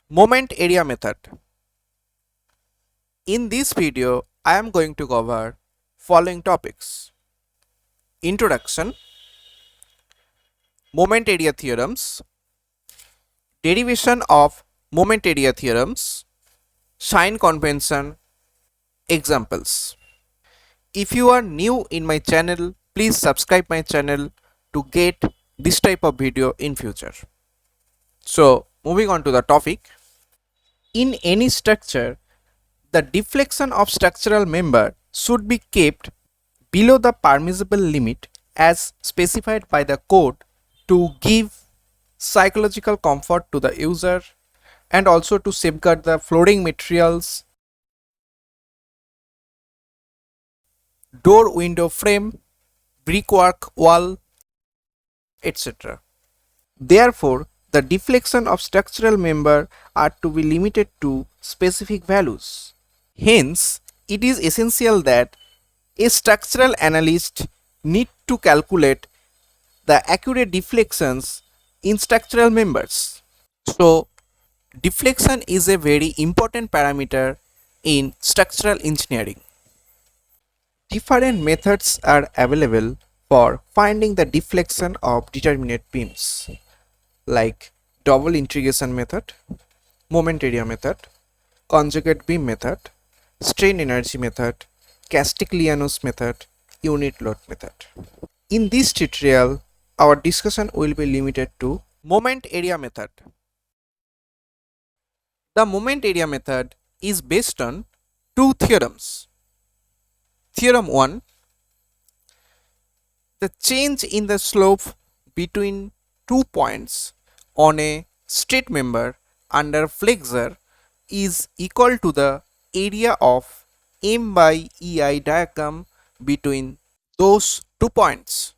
Moment area method. In this video, I am going to cover following topics: introduction, moment area theorems, derivation of moment area theorems, sign convention, examples. If you are new in my channel, please subscribe my channel to get this type of video in future. So, moving on to the topic. In any structure, the deflection of structural member should be kept below the permissible limit as specified by the code to give psychological comfort to the user and also to safeguard the flooring materials, door window frame, brickwork wall, etc. Therefore, the deflection of structural member are to be limited to specific values. Hence, it is essential that a structural analyst need to calculate the accurate deflections in structural members. So, deflection is a very important parameter in structural engineering. Different methods are available for finding the deflection of determinate beams, like double integration method, moment area method, conjugate beam method, strain energy method, Castigliano's method, unit load method. In this tutorial, our discussion will be limited to moment area method. The moment area method is based on two theorems. Theorem 1: the change in the slope between 2 points on a straight member under flexure is equal to the area of M by EI diagram between those 2 points.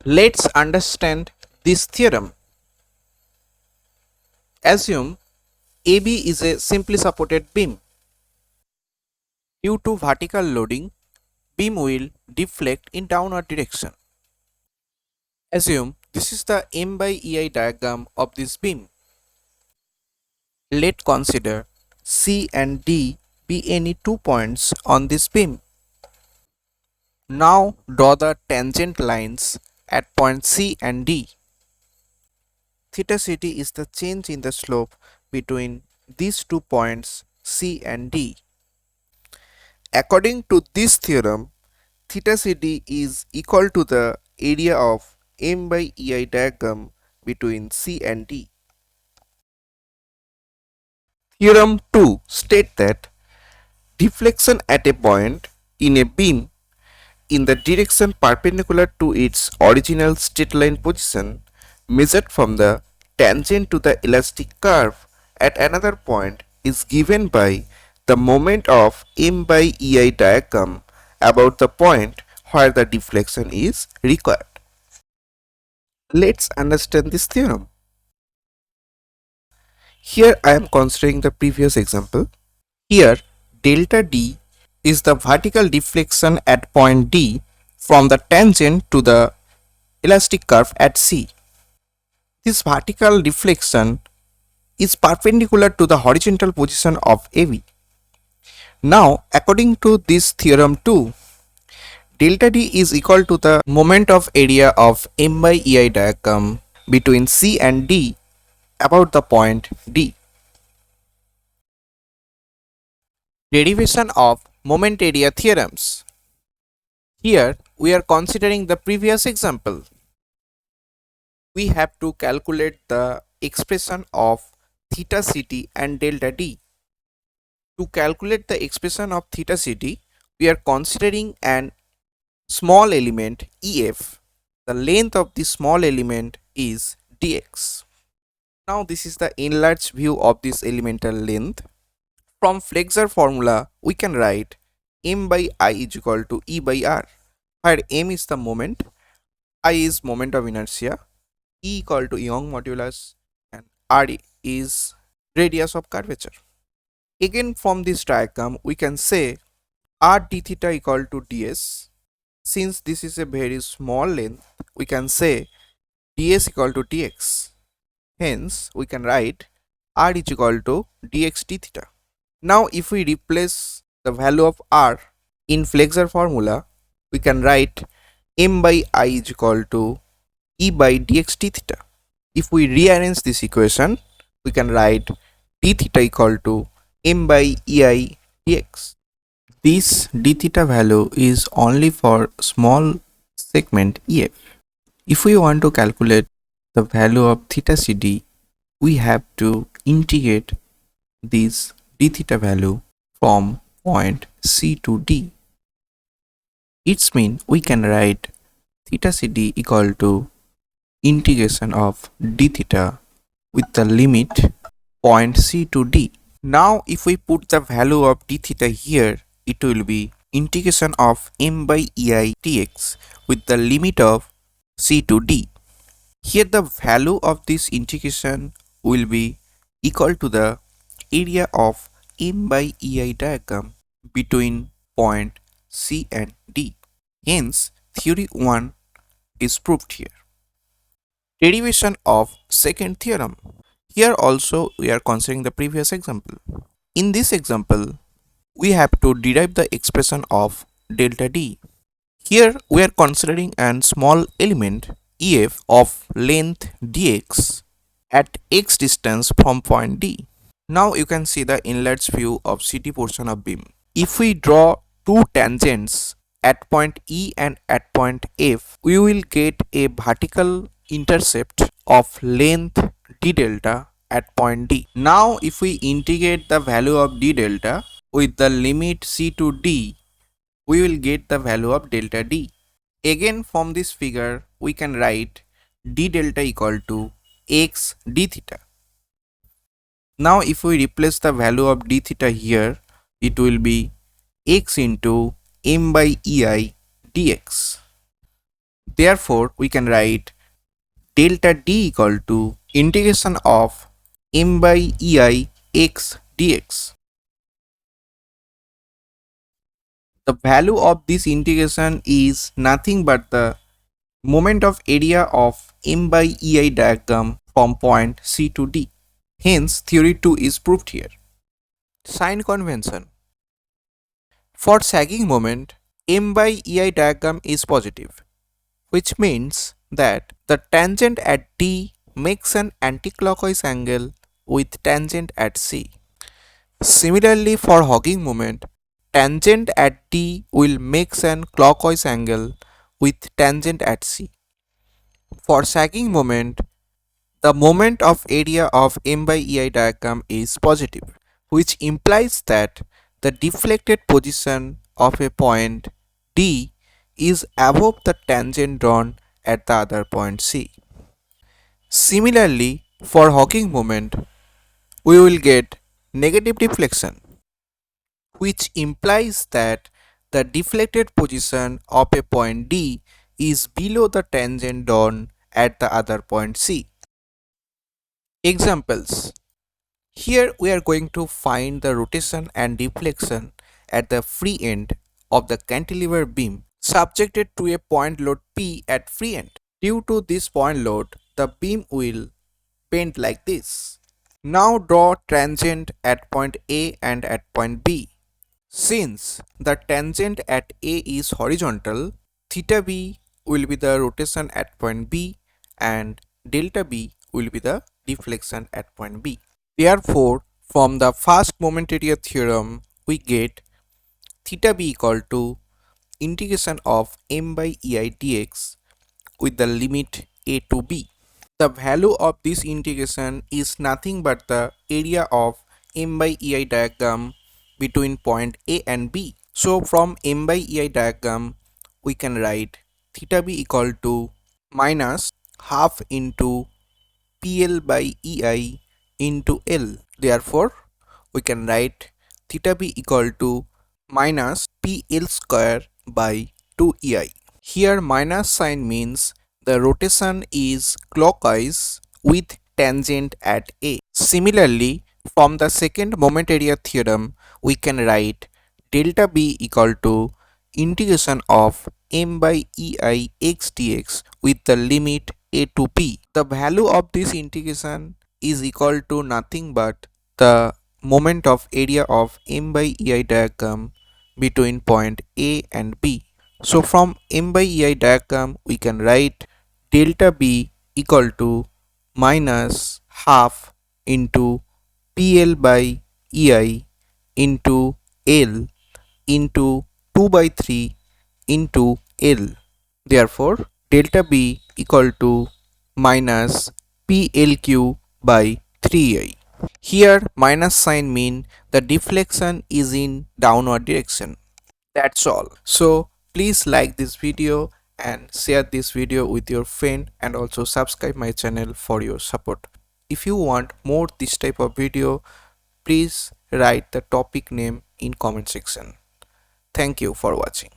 Let's understand this theorem. Assume AB is a simply supported beam. Due to vertical loading, beam will deflect in downward direction. Assume this is the M by EI diagram of this beam. Let's consider C and D be any 2 points on this beam. Now draw the tangent lines at point C and D. Theta CD is the change in the slope between these 2 points C and D. According to this theorem, theta CD is equal to the area of M by EI diagram between C and D. Theorem 2 states that deflection at a point in a beam in the direction perpendicular to its original straight line position measured from the tangent to the elastic curve at another point is given by the moment of M by EI diagram about the point where the deflection is required. Let's understand this theorem. Here I am considering the previous example. Here delta D is the vertical deflection at point D from the tangent to the elastic curve at C. This vertical deflection is perpendicular to the horizontal position of AB. Now, according to this theorem 2, delta D is equal to the moment of area of M by EI diagram between C and D about the point D. Derivation of moment area theorems. Here we are considering the previous example. We have to calculate the expression of theta CT and delta D. To calculate the expression of theta CT, we are considering an small element EF. The length of this small element is dx. Now this is the enlarged view of this elemental length. From flexure formula, we can write M by I is equal to E by R, where M is the moment, I is moment of inertia, E equal to Young modulus, and R is radius of curvature. Again, from this diagram, we can say R d theta equal to ds. Since this is a very small length, we can say ds equal to dx. Hence, we can write r is equal to dx d theta. Now if we replace the value of r in flexor formula, we can write m by I is equal to e by dx d theta. If we rearrange this equation, we can write d theta equal to m by ei dx. This d theta value is only for small segment EF. If we want to calculate the value of theta CD, we have to integrate this d theta value from point C to D. It means we can write theta CD equal to integration of d theta with the limit point C to D. Now if we put the value of d theta here, it will be integration of m by ei dx with the limit of C to D. Here the value of this integration will be equal to the area of m by ei diagram between point C and D. Hence, theory 1 is proved here. Derivation of second theorem. Here also we are considering the previous example. In this example, we have to derive the expression of delta D. Here we are considering a small element EF of length dx at x distance from point D. Now you can see the enlarged view of CD portion of beam. If we draw two tangents at point E and at point F, we will get a vertical intercept of length d delta at point D. Now if we integrate the value of d delta with the limit C to D, we will get the value of delta D. Again from this figure, we can write d delta equal to x d theta. Now if we replace the value of d theta here, it will be x into m by ei dx. Therefore, we can write delta D equal to integration of m by ei x dx. The value of this integration is nothing but the moment of area of m by ei diagram from point C to D. Hence, theory 2 is proved here. Sign convention. For sagging moment, m by ei diagram is positive, which means that the tangent at D makes an anticlockwise angle with tangent at C. Similarly, for hogging moment, tangent at D will make an clockwise angle with tangent at C. For sagging moment, the moment of area of m by ei diagram is positive, which implies that the deflected position of a point D is above the tangent drawn at the other point C. Similarly, for hogging moment, we will get negative deflection, which implies that the deflected position of a point D is below the tangent drawn at the other point C. Examples. Here we are going to find the rotation and deflection at the free end of the cantilever beam subjected to a point load P at free end. Due to this point load, the beam will bend like this. Now draw tangent at point A and at point B. Since the tangent at A is horizontal, theta B will be the rotation at point B and delta B will be the deflection at point B. Therefore, from the first moment area theorem, we get theta B equal to integration of m by ei dx with the limit a to b. The value of this integration is nothing but the area of m by ei diagram between point A and B. So from m by ei diagram, we can write theta b equal to minus half into PL by EI into L. Therefore, we can write theta b equal to minus PL square by 2EI. Here minus sign means the rotation is clockwise with tangent at A. Similarly, from the second moment area theorem, we can write delta B equal to integration of m by ei x dx with the limit a to b. The value of this integration is equal to nothing but the moment of area of m by ei diagram between point A and B. So from m by ei diagram we can write delta B equal to minus half into PL by ei into L into 2 by 3 into L. Therefore, delta B equal to minus PLQ by 3I. Here minus sign mean the deflection is in downward direction. That's all. So please like this video and share this video with your friend and also subscribe my channel for your support. If you want more this type of video, please write the topic name in comment section. Thank you for watching.